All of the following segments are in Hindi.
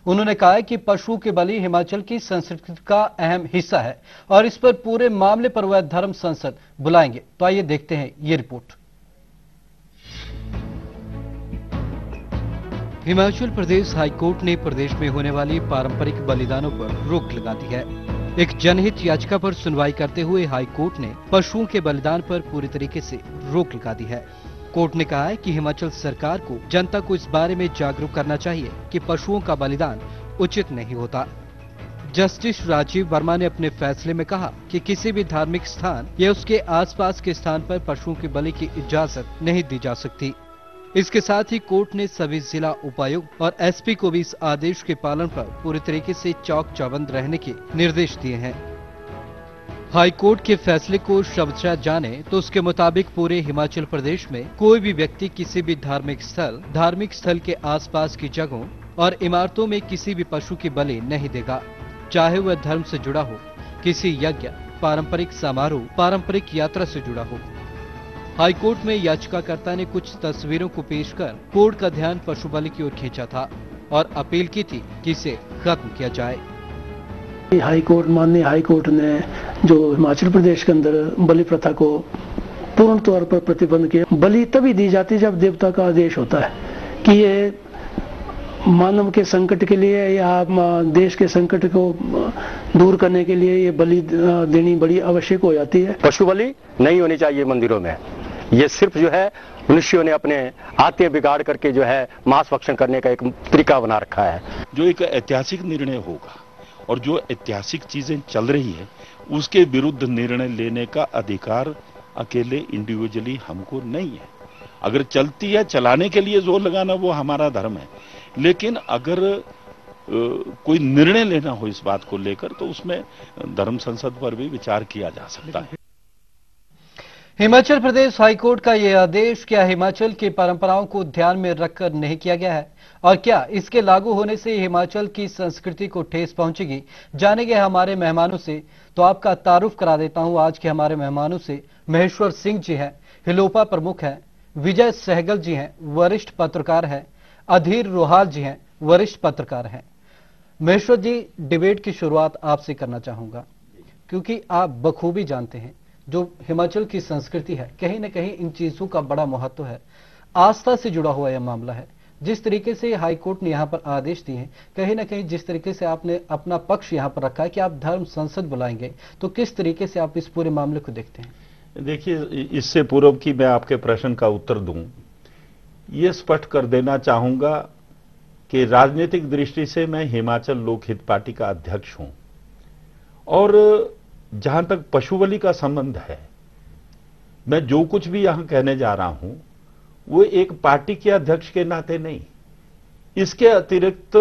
उन्होंने कहा है कि पशुओं की बलि हिमाचल की संस्कृति का अहम हिस्सा है और इस पर पूरे मामले पर वह धर्म संसद बुलाएंगे। तो आइए देखते हैं ये रिपोर्ट। हिमाचल प्रदेश हाईकोर्ट ने प्रदेश में होने वाली पारंपरिक बलिदानों पर रोक लगा दी है। एक जनहित याचिका पर सुनवाई करते हुए हाईकोर्ट ने पशुओं के बलिदान पर पूरी तरीके से रोक लगा दी है। कोर्ट ने कहा है कि हिमाचल सरकार को जनता को इस बारे में जागरूक करना चाहिए कि पशुओं का बलिदान उचित नहीं होता। जस्टिस राजीव वर्मा ने अपने फैसले में कहा कि किसी भी धार्मिक स्थान या उसके आसपास के स्थान पर पशुओं की बलि की इजाजत नहीं दी जा सकती। इसके साथ ही कोर्ट ने सभी जिला उपायुक्त और एसपी को भी इस आदेश के पालन पर पूरी तरीके से चौक चौबंद रहने के निर्देश दिए हैं। हाईकोर्ट के फैसले को शब्दशः जाने तो उसके मुताबिक पूरे हिमाचल प्रदेश में कोई भी व्यक्ति किसी भी धार्मिक स्थल के आसपास की जगहों और इमारतों में किसी भी पशु की बलि नहीं देगा, चाहे वह धर्म से जुड़ा हो, किसी यज्ञ, पारंपरिक समारोह, पारंपरिक यात्रा से जुड़ा हो। हाईकोर्ट में याचिकाकर्ता ने कुछ तस्वीरों को पेश कर कोर्ट का ध्यान पशु बलि की ओर खींचा था और अपील की थी कि इसे खत्म किया जाए। माननीय हाईकोर्ट ने जो हिमाचल प्रदेश के अंदर बलि प्रथा को पूर्ण तौर पर प्रतिबंध किया। बलि तभी दी जाती है जब देवता का आदेश होता है कि ये मानव के संकट के लिए या देश के संकट को दूर करने के लिए ये बलि देनी बड़ी आवश्यक हो जाती है। पशु बलि नहीं होनी चाहिए मंदिरों में। ये सिर्फ जो है मनुष्यों ने अपने आत्म बिगाड़ करके जो है मांस भक्षण करने का एक तरीका बना रखा है। जो एक ऐतिहासिक निर्णय होगा और जो ऐतिहासिक चीजें चल रही है उसके विरुद्ध निर्णय लेने का अधिकार अकेले इंडिविजुअली हमको नहीं है। अगर चलती है चलाने के लिए जोर लगाना वो हमारा धर्म है, लेकिन अगर कोई निर्णय लेना हो इस बात को लेकर तो उसमें धर्म संसद पर भी विचार किया जा सकता है। हिमाचल प्रदेश हाईकोर्ट का यह आदेश क्या हिमाचल की परंपराओं को ध्यान में रखकर नहीं किया गया है और क्या इसके लागू होने से हिमाचल की संस्कृति को ठेस पहुंचेगी? जानेंगे हमारे मेहमानों से। तो आपका तारुफ करा देता हूं आज के हमारे मेहमानों से। महेश्वर सिंह जी हैं, हिलोपा प्रमुख हैं। विजय सहगल जी हैं, वरिष्ठ पत्रकार हैं। अधीर रोहाल जी हैं, वरिष्ठ पत्रकार हैं। महेश्वर जी, डिबेट की शुरुआत आपसे करना चाहूंगा क्योंकि आप बखूबी जानते हैं जो हिमाचल की संस्कृति है, कहीं ना कहीं इन चीजों का बड़ा महत्व है। आस्था से जुड़ा हुआ यह मामला है। जिस तरीके से हाईकोर्ट ने यहां पर आदेश दिए हैं, कहीं ना कहीं जिस तरीके से आपने अपना पक्ष यहां पर रखा है कि आप धर्म संसद बुलाएंगे, तो किस तरीके से आप इस पूरे मामले को देखते हैं? देखिए, इससे पूर्व की मैं आपके प्रश्न का उत्तर दूं, ये स्पष्ट कर देना चाहूंगा कि राजनीतिक दृष्टि से मैं हिमाचल लोकहित पार्टी का अध्यक्ष हूं और जहां तक पशु बलि का संबंध है, मैं जो कुछ भी यहां कहने जा रहा हूं वो एक पार्टी के अध्यक्ष के नाते नहीं, इसके अतिरिक्त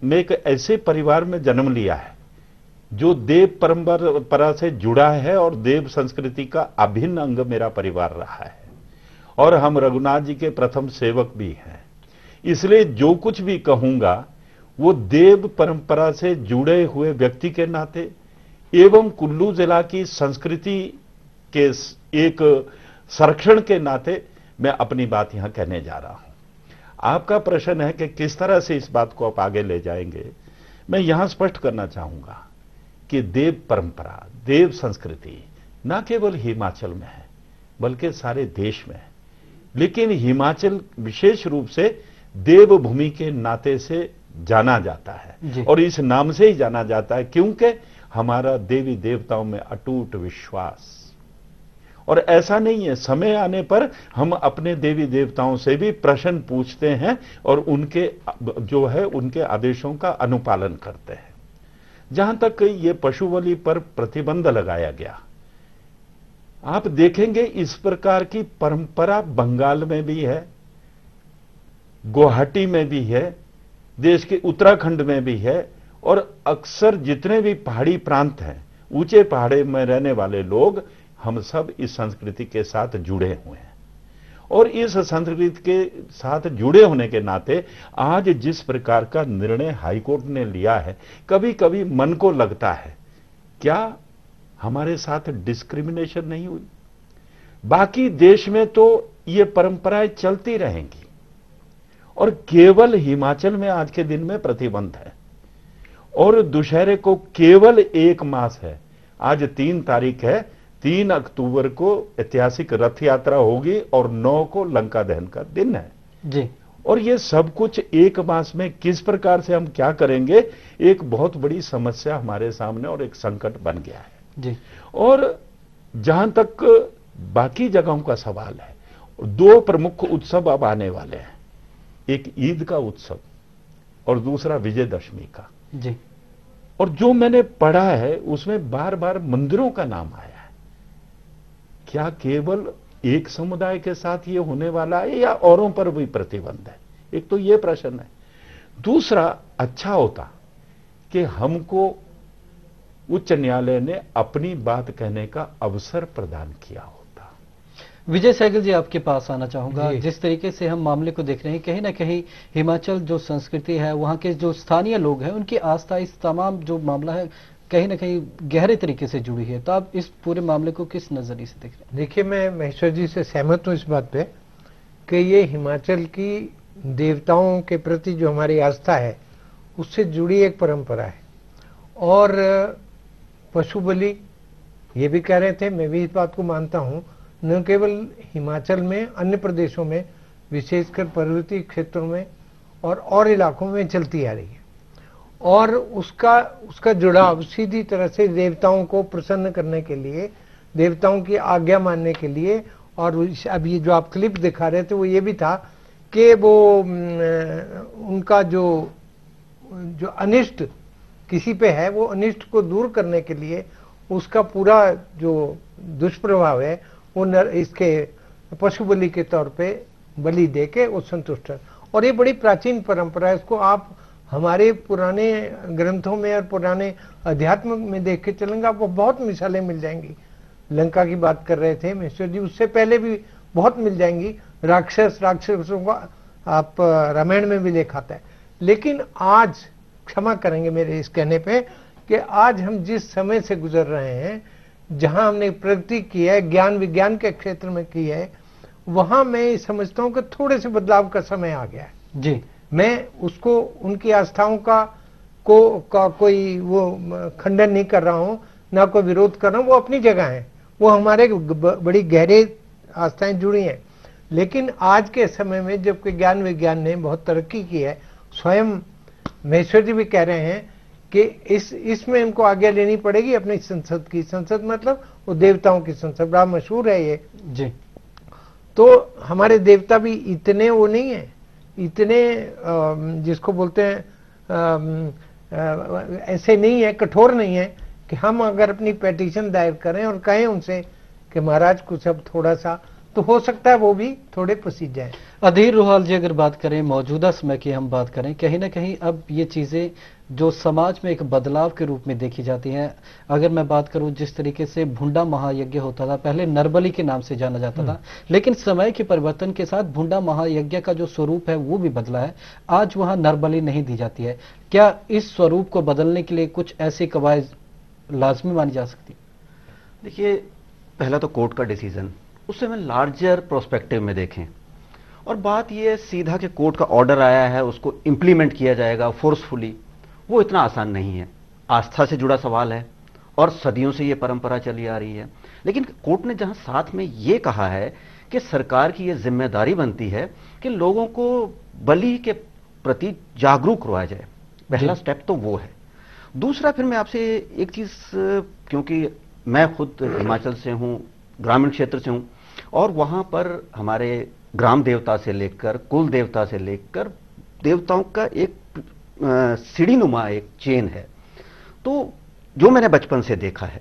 मैं एक ऐसे परिवार में जन्म लिया है जो देव परंपरा से जुड़ा है और देव संस्कृति का अभिन्न अंग मेरा परिवार रहा है और हम रघुनाथ जी के प्रथम सेवक भी हैं। इसलिए जो कुछ भी कहूंगा वो देव परंपरा से जुड़े हुए व्यक्ति के नाते एवं कुल्लू जिला की संस्कृति के एक संरक्षण के नाते मैं अपनी बात यहां कहने जा रहा हूं। आपका प्रश्न है कि किस तरह से इस बात को आप आगे ले जाएंगे। मैं यहां स्पष्ट करना चाहूंगा कि देव परंपरा, देव संस्कृति न केवल हिमाचल में है बल्कि सारे देश में है, लेकिन हिमाचल विशेष रूप से देवभूमि के नाते से जाना जाता है और इस नाम से ही जाना जाता है क्योंकि हमारा देवी देवताओं में अटूट विश्वास। और ऐसा नहीं है, समय आने पर हम अपने देवी देवताओं से भी प्रश्न पूछते हैं और उनके जो है उनके आदेशों का अनुपालन करते हैं। जहां तक ये पशु बलि पर प्रतिबंध लगाया गया, आप देखेंगे इस प्रकार की परंपरा बंगाल में भी है, गुवाहाटी में भी है, देश के उत्तराखंड में भी है और अक्सर जितने भी पहाड़ी प्रांत हैं, ऊंचे पहाड़े में रहने वाले लोग, हम सब इस संस्कृति के साथ जुड़े हुए हैं और इस संस्कृति के साथ जुड़े होने के नाते आज जिस प्रकार का निर्णय हाईकोर्ट ने लिया है, कभी कभी मन को लगता है क्या हमारे साथ डिस्क्रिमिनेशन नहीं हुई? बाकी देश में तो ये परंपराएं चलती रहेंगी और केवल हिमाचल में आज के दिन में प्रतिबंध है, और दुशहरे को केवल 1 मास है। आज 3 तारीख है, 3 अक्टूबर को ऐतिहासिक रथ यात्रा होगी और 9 को लंका दहन का दिन है जी। और ये सब कुछ 1 मास में किस प्रकार से हम क्या करेंगे, एक बहुत बड़ी समस्या हमारे सामने और एक संकट बन गया है जी। और जहां तक बाकी जगहों का सवाल है, 2 प्रमुख उत्सव अब आने वाले हैं, एक ईद का उत्सव और दूसरा विजयदशमी का जी। और जो मैंने पढ़ा है उसमें बार बार मंदिरों का नाम आया है। क्या केवल एक समुदाय के साथ ये होने वाला है या औरों पर भी प्रतिबंध है? एक तो ये प्रश्न है। दूसरा, अच्छा होता कि हमको उच्च न्यायालय ने अपनी बात कहने का अवसर प्रदान किया होता। विजय सहगल जी, आपके पास आना चाहूंगा। जी। जिस तरीके से हम मामले को देख रहे हैं, कहीं ना कहीं हिमाचल जो संस्कृति है, वहां के जो स्थानीय लोग हैं, उनकी आस्था इस तमाम जो मामला है कहीं ना कहीं गहरे तरीके से जुड़ी है। तो आप इस पूरे मामले को किस नजरिए से देख रहे हैं? देखिए, मैं महेश्वर जी से सहमत हूं इस बात पे कि ये हिमाचल की देवताओं के प्रति जो हमारी आस्था है उससे जुड़ी एक परंपरा है। और पशु बलि, ये भी कह रहे थे, मैं भी इस बात को मानता हूं, न केवल हिमाचल में, अन्य प्रदेशों में, विशेषकर पर्वतीय क्षेत्रों में और इलाकों में चलती आ रही है। और उसका जुड़ाव सीधी तरह से देवताओं को प्रसन्न करने के लिए, देवताओं की आज्ञा मानने के लिए। और अब ये जो आप क्लिप दिखा रहे थे वो ये भी था कि वो उनका जो अनिष्ट किसी पे है, वो अनिष्ट को दूर करने के लिए उसका पूरा जो दुष्प्रभाव है वो इसके पशु बलि के तौर पे बलि दे के वो संतुष्ट है। और ये बड़ी प्राचीन परंपरा है। इसको आप हमारे पुराने ग्रंथों में और पुराने अध्यात्म में देख के चलेंगे, आपको बहुत मिसालें मिल जाएंगी। लंका की बात कर रहे थे मिश्र जी, उससे पहले भी बहुत मिल जाएंगी। राक्षसों को आप रामायण में भी देखा था। लेकिन आज, क्षमा करेंगे मेरे इस कहने पे, कि आज हम जिस समय से गुजर रहे हैं, जहां हमने प्रगति की है, ज्ञान विज्ञान के क्षेत्र में की है, वहां मैं समझता हूं कि थोड़े से बदलाव का समय आ गया है जी। मैं उसको, उनकी आस्थाओं का कोई वो खंडन नहीं कर रहा हूं, ना कोई विरोध कर रहा हूं। वो अपनी जगह है, वो हमारे बड़ी गहरे आस्थाएं जुड़ी हैं। लेकिन आज के समय में जबकि ज्ञान विज्ञान ने बहुत तरक्की की है, स्वयं महेश्वर जी भी कह रहे हैं कि इसमें इनको आज्ञा लेनी पड़ेगी अपनी संसद की। संसद मतलब वो देवताओं की संसद, बड़ा मशहूर है ये जी। तो हमारे देवता भी इतने वो नहीं है, इतने जिसको बोलते हैं ऐसे नहीं है, कठोर नहीं है कि हम अगर अपनी पेटिशन दायर करें और कहें उनसे कि महाराज कुछ अब थोड़ा सा, तो हो सकता है वो भी थोड़े पसीज जाए। अधीर रोहाल जी, अगर बात करें मौजूदा समय की, हम बात करें, कहीं ना कहीं अब ये चीजें जो समाज में एक बदलाव के रूप में देखी जाती हैं। अगर मैं बात करूं, जिस तरीके से भुंडा महायज्ञ होता था, पहले नरबली के नाम से जाना जाता था, लेकिन समय के परिवर्तन के साथ भुंडा महायज्ञ का जो स्वरूप है वो भी बदला है। आज वहां नरबली नहीं दी जाती है। क्या इस स्वरूप को बदलने के लिए कुछ ऐसी कवायद लाजमी मानी जा सकती? देखिए, पहला तो कोर्ट का डिसीजन, उससे मैं लार्जर प्रोस्पेक्टिव में देखें, और बात यह सीधा कि कोर्ट का ऑर्डर आया है उसको इंप्लीमेंट किया जाएगा फोर्सफुली, वो इतना आसान नहीं है। आस्था से जुड़ा सवाल है और सदियों से ये परंपरा चली आ रही है। लेकिन कोर्ट ने जहां साथ में ये कहा है कि सरकार की ये जिम्मेदारी बनती है कि लोगों को बलि के प्रति जागरूक करवाया जाए, पहला स्टेप तो वो है। दूसरा, फिर मैं आपसे एक चीज, क्योंकि मैं खुद हिमाचल से हूं, ग्रामीण क्षेत्र से हूं, और वहां पर हमारे ग्राम देवता से लेकर कुल देवता से लेकर देवताओं का एक सीढ़ी नुमा एक चेन है। तो जो मैंने बचपन से देखा है,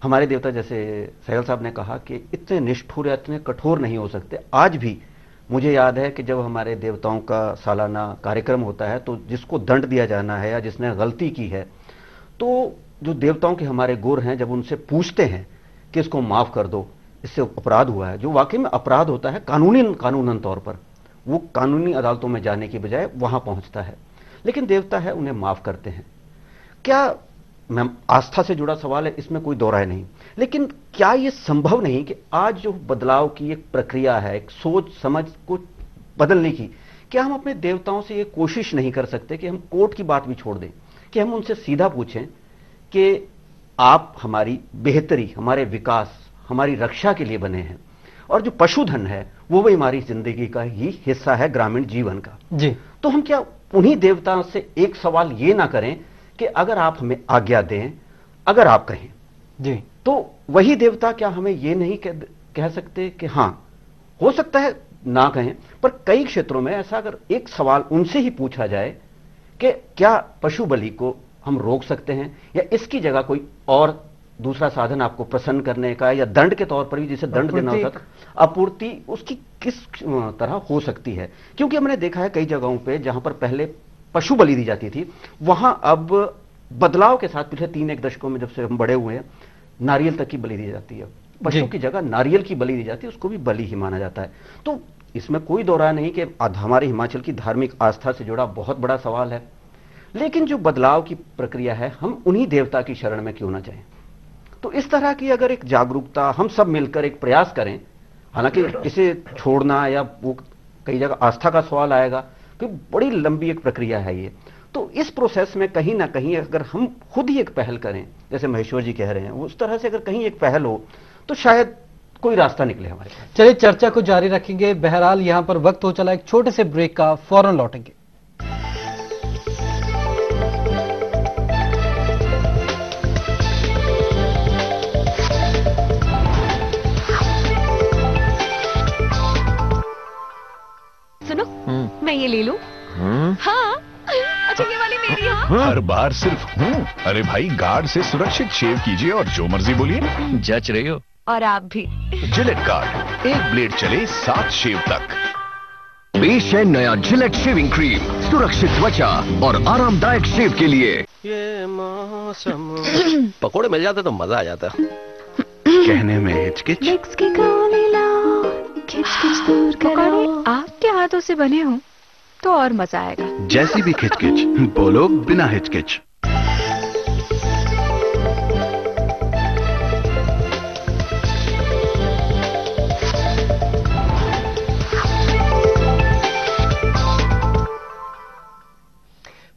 हमारे देवता, जैसे सहगल साहब ने कहा कि इतने निष्ठुर या इतने कठोर नहीं हो सकते। आज भी मुझे याद है कि जब हमारे देवताओं का सालाना कार्यक्रम होता है तो जिसको दंड दिया जाना है या जिसने गलती की है, तो जो देवताओं के हमारे गुर हैं, जब उनसे पूछते हैं कि इसको माफ कर दो, इससे अपराध हुआ है, जो वाकई में अपराध होता है कानूनन तौर पर, वो कानूनी अदालतों में जाने की बजाय वहां पहुंचता है। लेकिन देवता है, उन्हें माफ करते हैं। क्या, मैं आस्था से जुड़ा सवाल है, इसमें कोई दो राय नहीं, लेकिन क्या यह संभव नहीं कि आज जो बदलाव की एक प्रक्रिया है, एक सोच समझ को बदलने की, क्या हम अपने देवताओं से ये कोशिश नहीं कर सकते कि हम कोर्ट की बात भी छोड़ दें, कि हम उनसे सीधा पूछें कि आप हमारी बेहतरी, हमारे विकास, हमारी रक्षा के लिए बने हैं, और जो पशुधन है वो भी हमारी जिंदगी का ही हिस्सा है, ग्रामीण जीवन का जी। तो हम क्या उन्हीं देवताओं से एक सवाल ये ना करें कि अगर आप हमें आज्ञा दें, अगर आप कहें जी, तो वही देवता क्या हमें ये नहीं कह सकते कि हां, हो सकता है ना कहें, पर कई क्षेत्रों में ऐसा अगर एक सवाल उनसे ही पूछा जाए कि क्या पशु बलि को हम रोक सकते हैं, या इसकी जगह कोई और दूसरा साधन आपको प्रसन्न करने का, या दंड के तौर पर भी जिसे दंड देना होता है, आपूर्ति उसकी किस तरह हो सकती है। क्योंकि हमने देखा है कई जगहों पे जहां पर पहले पशु बलि दी जाती थी, वहां अब बदलाव के साथ पिछले 3-1 दशकों में जब से हम बड़े हुए हैं, नारियल तक की बलि दी जाती है। पशु की जगह नारियल की बलि दी जाती है, उसको भी बलि ही माना जाता है। तो इसमें कोई दो राय नहीं कि हमारे हिमाचल की धार्मिक आस्था से जुड़ा बहुत बड़ा सवाल है, लेकिन जो बदलाव की प्रक्रिया है, हम उन्हीं देवता की शरण में क्यों ना जाएं। तो इस तरह की अगर एक जागरूकता हम सब मिलकर एक प्रयास करें, हालांकि इसे छोड़ना या वो कई जगह आस्था का सवाल आएगा, तो बड़ी लंबी एक प्रक्रिया है ये। तो इस प्रोसेस में कहीं ना कहीं अगर हम खुद ही एक पहल करें, जैसे महेश्वर जी कह रहे हैं, उस तरह से अगर कहीं एक पहल हो तो शायद कोई रास्ता निकले हमारे पास। चलिए चर्चा को जारी रखेंगे। बहरहाल यहां पर वक्त हो चला एक छोटे से ब्रेक का, फौरन लौटेंगे। सुनो, मैं ये ले लूं? हाँ, अच्छा ये वाली मेरी है। हर बार सिर्फ अरे भाई, गार्ड से सुरक्षित शेव कीजिए और जो मर्जी बोलिए। जच रही हो। और आप भी। जिलेट गार्ड, एक ब्लेड चले 7 शेव तक। पेश है नया जिलेट शेविंग क्रीम, सुरक्षित त्वचा और आरामदायक शेव के लिए। ये मौसम पकोड़े मिल जाते तो मजा आ जाता। कहने में हिचकिच। पकौड़े आपके हाथों से बने हो तो और मजा आएगा। जैसी भी खिचकिच, बोलो बिना हिचकिच।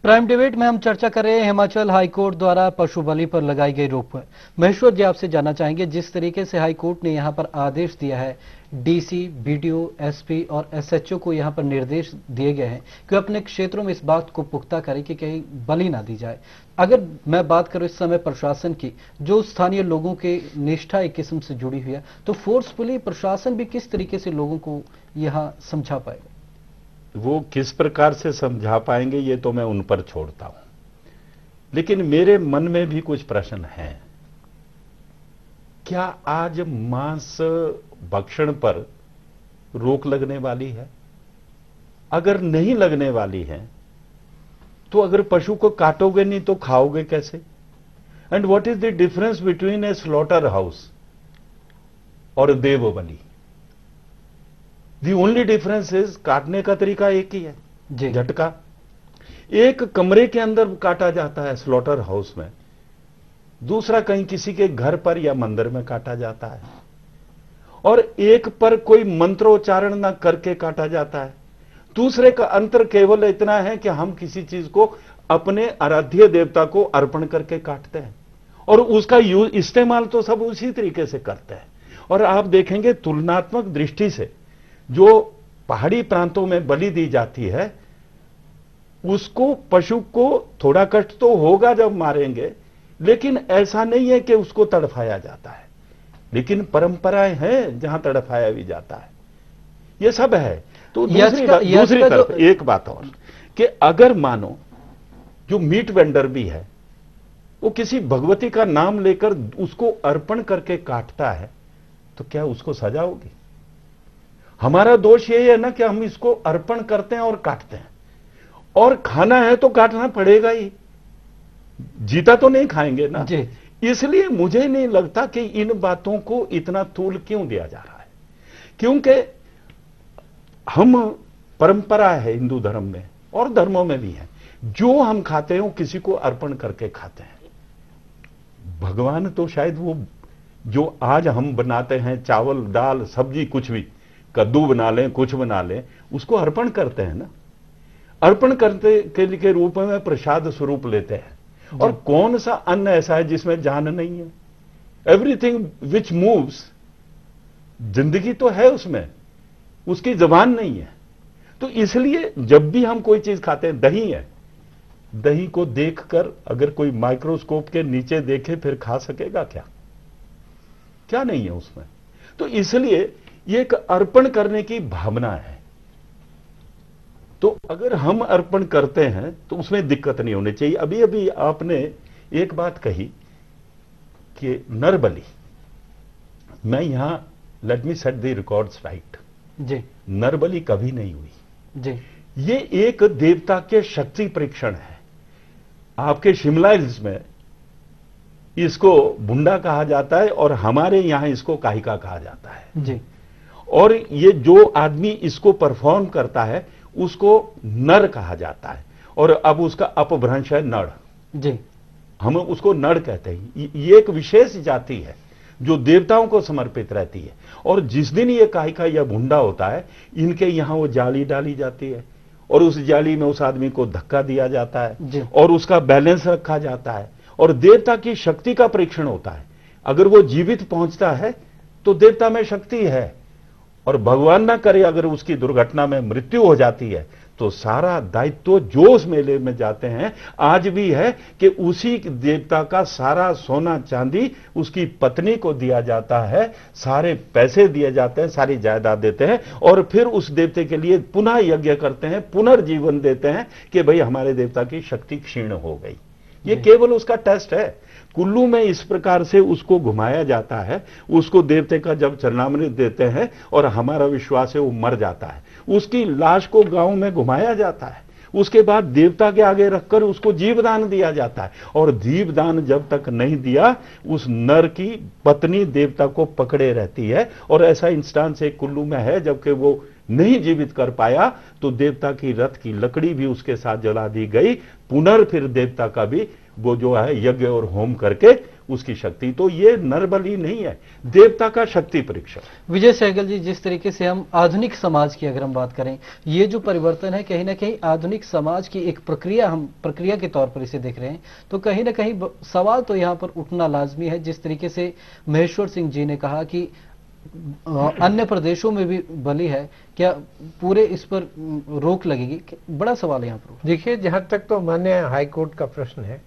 प्राइम डिबेट में हम चर्चा कर रहे हैं हिमाचल हाईकोर्ट द्वारा पशु बलि पर लगाई गई रोक पर। महेश्वर जी, आपसे जानना चाहेंगे, जिस तरीके से हाईकोर्ट ने यहां पर आदेश दिया है, डीसी, बीडीओ, एसपी और एसएचओ को यहां पर निर्देश दिए गए हैं कि अपने क्षेत्रों में इस बात को पुख्ता करें कि कहीं बलि ना दी जाए। अगर मैं बात करूं इस समय प्रशासन की, जो स्थानीय लोगों के निष्ठा एक किस्म से जुड़ी हुई है, तो फोर्सफुली प्रशासन भी किस तरीके से लोगों को यहां समझा पाएगा? वो किस प्रकार से समझा पाएंगे ये तो मैं उन पर छोड़ता हूं, लेकिन मेरे मन में भी कुछ प्रश्न हैं। क्या आज मांस भक्षण पर रोक लगने वाली है? अगर नहीं लगने वाली है तो अगर पशु को काटोगे नहीं तो खाओगे कैसे? And what is the difference between A slaughter house और देव बलि? दी ओनली डिफरेंस इज काटने का तरीका एक ही है, झटका। एक कमरे के अंदर काटा जाता है स्लॉटर हाउस में, दूसरा कहीं किसी के घर पर या मंदिर में काटा जाता है, और एक पर कोई मंत्रोच्चारण ना करके काटा जाता है। दूसरे का अंतर केवल इतना है कि हम किसी चीज को अपने आराध्य देवता को अर्पण करके काटते हैं, और उसका इस्तेमाल तो सब उसी तरीके से करते हैं। और आप देखेंगे तुलनात्मक दृष्टि से जो पहाड़ी प्रांतों में बलि दी जाती है, उसको पशु को थोड़ा कष्ट तो होगा जब मारेंगे, लेकिन ऐसा नहीं है कि उसको तड़फाया जाता है। लेकिन परंपराएं हैं जहां तड़फाया भी जाता है, ये सब है। तो दूसरी तरफ एक बात और, कि अगर मानो जो मीट वेंडर भी है वो किसी भगवती का नाम लेकर उसको अर्पण करके काटता है, तो क्या उसको सजा होगी? हमारा दोष यही है ना कि हम इसको अर्पण करते हैं और काटते हैं, और खाना है तो काटना पड़ेगा ही, जीता तो नहीं खाएंगे ना। इसलिए मुझे नहीं लगता कि इन बातों को इतना तूल क्यों दिया जा रहा है, क्योंकि हम परंपरा है हिंदू धर्म में और धर्मों में भी है, जो हम खाते हैं किसी को अर्पण करके खाते हैं। भगवान तो शायद वो जो आज हम बनाते हैं, चावल दाल सब्जी कुछ भी, कद्दू बना लें, कुछ बना लें, उसको अर्पण करते हैं ना। अर्पण करते के रूप में प्रसाद स्वरूप लेते हैं। और कौन सा अन्न ऐसा है जिसमें जान नहीं है? एवरीथिंग विच मूव्स, जिंदगी तो है उसमें, उसकी जबान नहीं है। तो इसलिए जब भी हम कोई चीज खाते हैं, दही है, दही को देखकर अगर कोई माइक्रोस्कोप के नीचे देखे फिर खा सकेगा क्या? क्या नहीं है उसमें। तो इसलिए ये एक अर्पण करने की भावना है। तो अगर हम अर्पण करते हैं तो उसमें दिक्कत नहीं होनी चाहिए। अभी अभी आपने एक बात कही कि नरबलि, मैं यहां let me set the records right जी, नरबलि कभी नहीं हुई जी, ये एक देवता के शक्ति परीक्षण है। आपके शिमला हिल्स में इसको बुंडा कहा जाता है और हमारे यहां इसको काहिका कहा जाता है जी। और ये जो आदमी इसको परफॉर्म करता है उसको नर कहा जाता है और अब उसका अपभ्रंश है नड़ जी। हम उसको नड़ कहते हैं। ये एक विशेष जाति है जो देवताओं को समर्पित रहती है और जिस दिन ये काहिका या भुंडा होता है इनके यहां वो जाली डाली जाती है और उस जाली में उस आदमी को धक्का दिया जाता है और उसका बैलेंस रखा जाता है और देवता की शक्ति का परीक्षण होता है। अगर वो जीवित पहुंचता है तो देवता में शक्ति है और भगवान ना करे अगर उसकी दुर्घटना में मृत्यु हो जाती है तो सारा दायित्व जो उस मेले में जाते हैं आज भी है कि उसी देवता का सारा सोना चांदी उसकी पत्नी को दिया जाता है, सारे पैसे दिए जाते हैं, सारी जायदाद देते हैं और फिर उस देवते के लिए पुनः यज्ञ करते हैं, पुनर्जीवन देते हैं कि भाई हमारे देवता की शक्ति क्षीण हो गई। ये केवल उसका टेस्ट है। कुल्लू में इस प्रकार से उसको घुमाया जाता है, उसको देवते का जब चरणामृत देते हैं और हमारा विश्वास है वो मर जाता है, उसकी लाश को गांव में घुमाया जाता है, उसके बाद देवता के आगे रखकर उसको जीवदान दिया जाता है और जीवदान जब तक नहीं दिया उस नर की पत्नी देवता को पकड़े रहती है और ऐसा इंस्टांस एक कुल्लू में है जबकि वो नहीं जीवित कर पाया तो देवता की रथ की लकड़ी भी उसके साथ जला दी गई, पुनर् देवता का भी वो जो है यज्ञ और होम करके उसकी शक्ति। तो ये नरबलि नहीं है, देवता का शक्ति परीक्षण। विजय सहगल जी, जिस तरीके से हम आधुनिक समाज की अगर हम बात करें, ये जो परिवर्तन है कहीं ना कहीं आधुनिक समाज की एक प्रक्रिया, हम प्रक्रिया के तौर पर इसे देख रहे हैं, तो कहीं ना कहीं सवाल तो यहाँ पर उठना लाजमी है। जिस तरीके से महेश्वर सिंह जी ने कहा कि अन्य प्रदेशों में भी बलि है, क्या पूरे इस पर रोक लगेगी? बड़ा सवाल है यहाँ पर। देखिए, जहां तक तो माननीय हाई कोर्ट का प्रश्न है,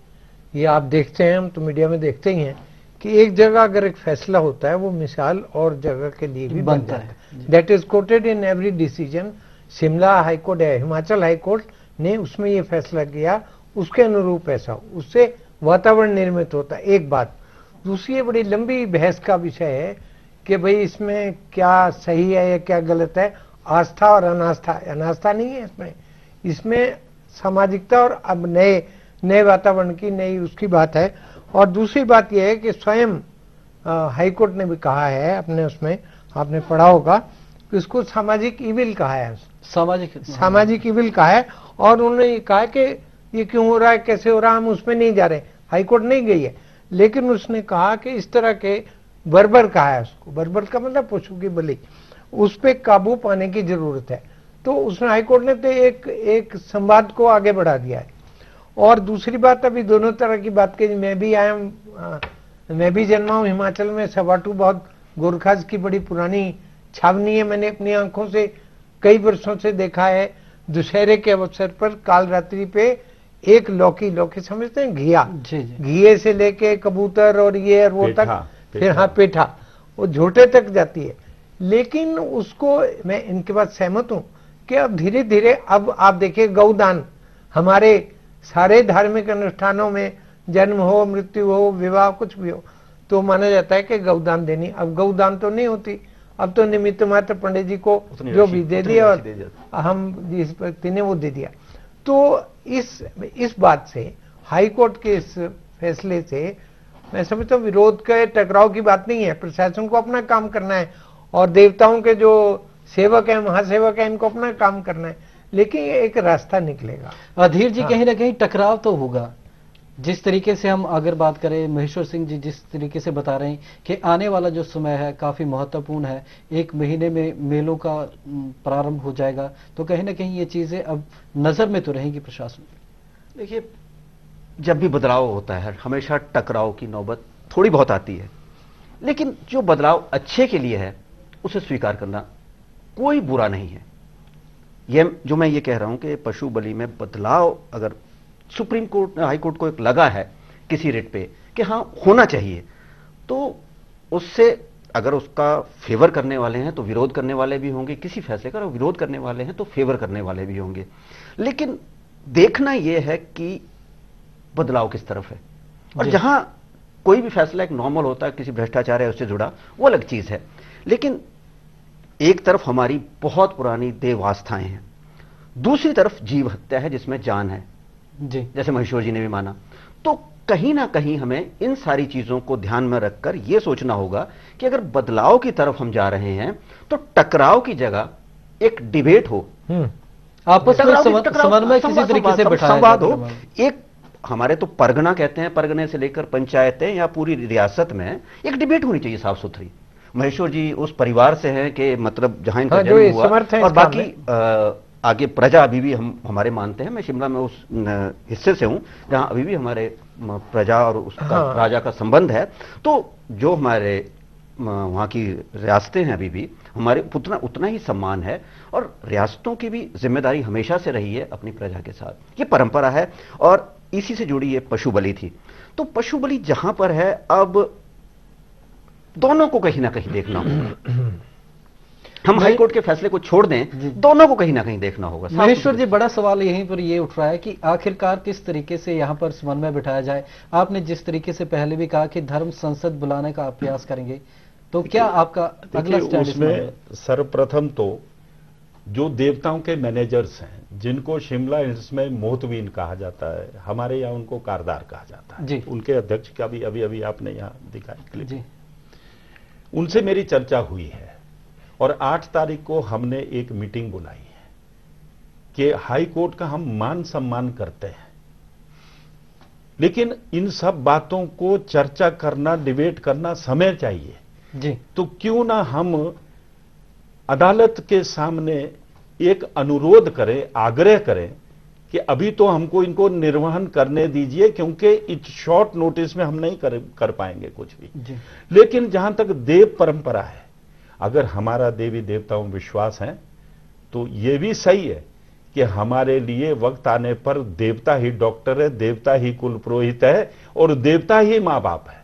ये आप देखते हैं, हम तो मीडिया में देखते ही हैं कि एक जगह अगर एक फैसला होता है वो मिसाल और जगह के लिए भी बनता है। That is quoted in every decision. Shimla high court है, हिमाचल हाई कोर्ट ने उसमें ये फैसला किया, उसके अनुरूप ऐसा हो, उससे वातावरण निर्मित होता है। एक बात। दूसरी बड़ी लंबी बहस का विषय है कि भाई इसमें क्या सही है या क्या गलत है, आस्था और अनास्था। अनास्था नहीं है इसमें सामाजिकता और अब नए वातावरण की नई उसकी बात है। और दूसरी बात यह है कि स्वयं हाईकोर्ट ने भी कहा है अपने उसमें, आपने पढ़ा होगा कि उसको सामाजिक इविल कहा है, सामाजिक इविल कहा है। और उन्होंने ये कहा कि ये क्यों हो रहा है, कैसे हो रहा है, हम उसमें नहीं जा रहे, हाईकोर्ट नहीं गई है, लेकिन उसने कहा कि इस तरह के बर्बर कहा है उसको, बर्बर का मतलब पशु की बलि, उस पर काबू पाने की जरूरत है। तो उसने हाईकोर्ट ने तो एक संवाद को आगे बढ़ा दिया है। और दूसरी बात, अभी दोनों तरह की बात की, मैं भी आया हूं, मैं भी जन्मा हूं हिमाचल में। सवाटू बहुत गोरखाज की बड़ी पुरानी छावनी है, मैंने अपनी आंखों से कई वर्षों से देखा है। दुशहरे के अवसर पर काल रात्रि पे एक लौकी समझते हैं, घिये से लेके कबूतर और ये और वो तक, फिर हाँ पेठा, वो झोटे तक जाती है। लेकिन उसको मैं इनके बात सहमत हूं कि अब धीरे धीरे, अब आप देखिए गौदान, हमारे सारे धार्मिक अनुष्ठानों में जन्म हो, मृत्यु हो, विवाह कुछ भी हो तो माना जाता है कि गौदान देनी। अब गौदान तो नहीं होती, अब तो निमित्त मात्र पंडित जी को जो भी दे दिया और हम जिस व्यक्ति ने वो दे दिया। तो इस बात से, हाई कोर्ट के इस फैसले से मैं समझता हूँ विरोध के टकराव की बात नहीं है। प्रशासन को अपना काम करना है और देवताओं के जो सेवक है, महासेवक है, इनको अपना काम करना है, लेकिन एक रास्ता निकलेगा। अधीर जी, कहीं ना कहीं टकराव तो होगा, जिस तरीके से हम अगर बात करें, महेश्वर सिंह जी जिस तरीके से बता रहे हैं कि आने वाला जो समय है काफी महत्वपूर्ण है, 1 महीने में मेलों का प्रारंभ हो जाएगा, तो कहीं ना कहीं ये चीजें अब नजर में तो रहेंगी प्रशासन। देखिए, जब भी बदलाव होता है हमेशा टकराव की नौबत थोड़ी बहुत आती है, लेकिन जो बदलाव अच्छे के लिए है उसे स्वीकार करना कोई बुरा नहीं है। ये जो मैं ये कह रहा हूं कि पशु बलि में बदलाव अगर सुप्रीम कोर्ट हाई कोर्ट को एक लगा है किसी रेट पे कि हां होना चाहिए, तो उससे अगर उसका फेवर करने वाले हैं तो विरोध करने वाले भी होंगे, किसी फैसले का विरोध करने वाले हैं तो फेवर करने वाले भी होंगे, लेकिन देखना यह है कि बदलाव किस तरफ है। और जहां कोई भी फैसला एक नॉर्मल होता है, किसी भ्रष्टाचार है उससे जुड़ा, वो अलग चीज है, लेकिन एक तरफ हमारी बहुत पुरानी देव आस्थाएं हैं, दूसरी तरफ जीव हत्या है जिसमें जान है जी, जैसे महेश्वर जी ने भी माना। तो कहीं ना कहीं हमें इन सारी चीजों को ध्यान में रखकर यह सोचना होगा कि अगर बदलाव की तरफ हम जा रहे हैं तो टकराव की जगह एक डिबेट हो, आपस में समन्वय किसी तरीके से बिठाया संवाद हो। एक हमारे तो परगना कहते हैं, परगने से लेकर पंचायतें या पूरी रियासत में एक डिबेट होनी चाहिए साफ सुथरी। महेश्वर जी उस परिवार से हैं कि मतलब जहां इनका जन्म हुआ, और बाकी आगे प्रजा अभी भी हम हमारे मानते हैं। मैं शिमला में उस हिस्से से हूं जहां अभी भी हमारे प्रजा और उसका राजा का संबंध है, तो जो हमारे वहां की रियासतें हैं अभी भी हमारे उतना ही सम्मान है, और रियासतों की भी जिम्मेदारी हमेशा से रही है अपनी प्रजा के साथ, ये परंपरा है। और इसी से जुड़ी ये पशु बलि थी, तो पशु बलि जहां पर है अब दोनों को कहीं ना कहीं देखना होगा। हम हाईकोर्ट के फैसले को छोड़ दें, दोनों को कहीं ना कहीं देखना होगा। महेश्वर जी, बड़ा सवाल यहीं पर ये उठ रहा है कि आखिरकार किस तरीके से यहां पर समन्वय बिठाया जाए। आपने जिस तरीके से पहले भी कहा कि धर्म संसद बुलाने का प्रयास करेंगे, तो क्या आपका अगला स्टैंड उसमें सर्वप्रथम तो जो देवताओं के मैनेजर्स हैं, जिनको शिमला इसमें मोहतवीन कहा जाता है, हमारे यहाँ उनको कारदार कहा जाता है, उनके अध्यक्ष का भी अभी आपने यहाँ दिखाई क्लिप, उनसे मेरी चर्चा हुई है और 8 तारीख को हमने एक मीटिंग बुलाई है कि हाई कोर्ट का हम मान सम्मान करते हैं, लेकिन इन सब बातों को चर्चा करना, डिबेट करना समय चाहिए जी। तो क्यों ना हम अदालत के सामने एक अनुरोध करें, आग्रह करें कि अभी तो हमको इनको निर्वहन करने दीजिए, क्योंकि इस शॉर्ट नोटिस में हम नहीं कर पाएंगे कुछ भी जी। लेकिन जहां तक देव परंपरा है, अगर हमारा देवी देवताओं में विश्वास है तो यह भी सही है कि हमारे लिए वक्त आने पर देवता ही डॉक्टर है, देवता ही कुल पुरोहित है और देवता ही मां बाप है।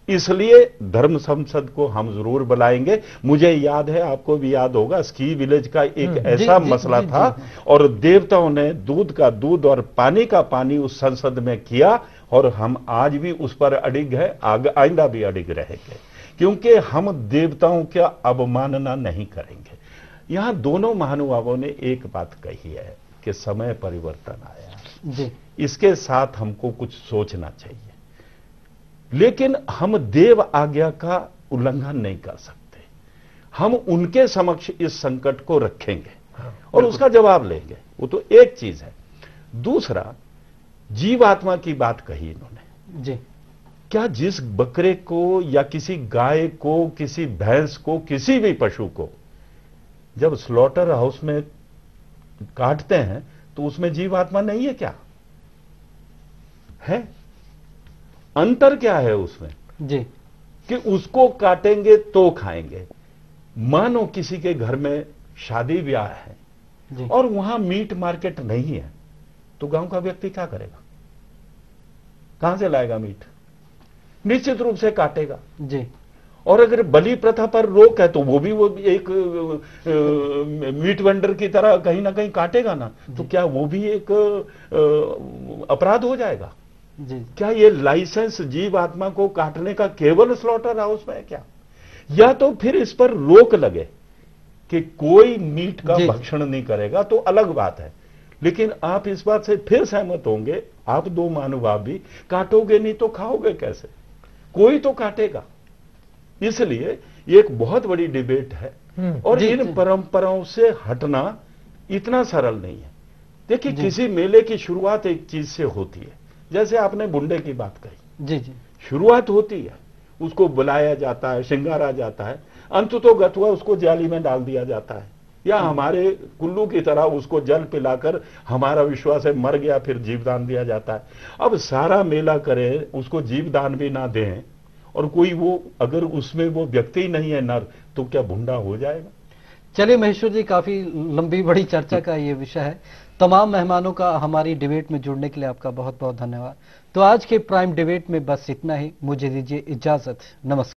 इसलिए धर्म संसद को हम जरूर बुलाएंगे। मुझे याद है, आपको भी याद होगा, स्की विलेज का एक ऐसा मसला था और देवताओं ने दूध का दूध और पानी का पानी उस संसद में किया, और हम आज भी उस पर अडिग है, आइंदा भी अडिग रहेंगे, क्योंकि हम देवताओं का अवमानना नहीं करेंगे। यहां दोनों महानुभावों ने एक बात कही है कि समय परिवर्तन आया जी। इसके साथ हमको कुछ सोचना चाहिए, लेकिन हम देव आज्ञा का उल्लंघन नहीं कर सकते। हम उनके समक्ष इस संकट को रखेंगे और उसका जवाब लेंगे, वो तो एक चीज है। दूसरा, जीवात्मा की बात कही इन्होंने जी। क्या जिस बकरे को या किसी गाय को, किसी भैंस को, किसी भी पशु को जब स्लॉटर हाउस में काटते हैं तो उसमें जीवात्मा नहीं है क्या? है। अंतर क्या है उसमें जी कि उसको काटेंगे तो खाएंगे। मानो किसी के घर में शादी ब्याह है जी। और वहां मीट मार्केट नहीं है, तो गांव का व्यक्ति क्या करेगा? कहां से लाएगा मीट? निश्चित रूप से काटेगा जी। और अगर बलि प्रथा पर रोक है तो वो एक मीट वेंडर की तरह कहीं ना कहीं काटेगा ना, तो क्या वो भी एक अपराध हो जाएगा? जी। क्या ये लाइसेंस जीव आत्मा को काटने का केवल स्लॉटर हाउस में है क्या? या तो फिर इस पर रोक लगे कि कोई मीट का भक्षण नहीं करेगा, तो अलग बात है। लेकिन आप इस बात से फिर सहमत होंगे, आप दो महानुभाव भी, काटोगे नहीं तो खाओगे कैसे? कोई तो काटेगा। इसलिए ये एक बहुत बड़ी डिबेट है और इन परंपराओं से हटना इतना सरल नहीं है। देखिए, किसी मेले की शुरुआत एक चीज से होती है, जैसे आपने बुंडे की बात कही, जी जी, शुरुआत होती है, उसको बुलाया जाता है, श्रृंगारा जाता है, अंत तो गतवा उसको जाली में डाल दिया जाता है, या हमारे कुल्लू की तरह उसको जल पिलाकर हमारा विश्वास है मर गया फिर जीवदान दिया जाता है। अब सारा मेला करें, उसको जीवदान भी ना दें, और कोई वो अगर उसमें वो व्यक्ति ही नहीं है नर, तो क्या भुंडा हो जाएगा? चलिए महेश्वर जी, काफी लंबी बड़ी चर्चा का ये विषय है। तमाम मेहमानों का हमारी डिबेट में जुड़ने के लिए आपका बहुत बहुत धन्यवाद। तो आज के प्राइम डिबेट में बस इतना ही। मुझे दीजिए इजाजत, नमस्कार।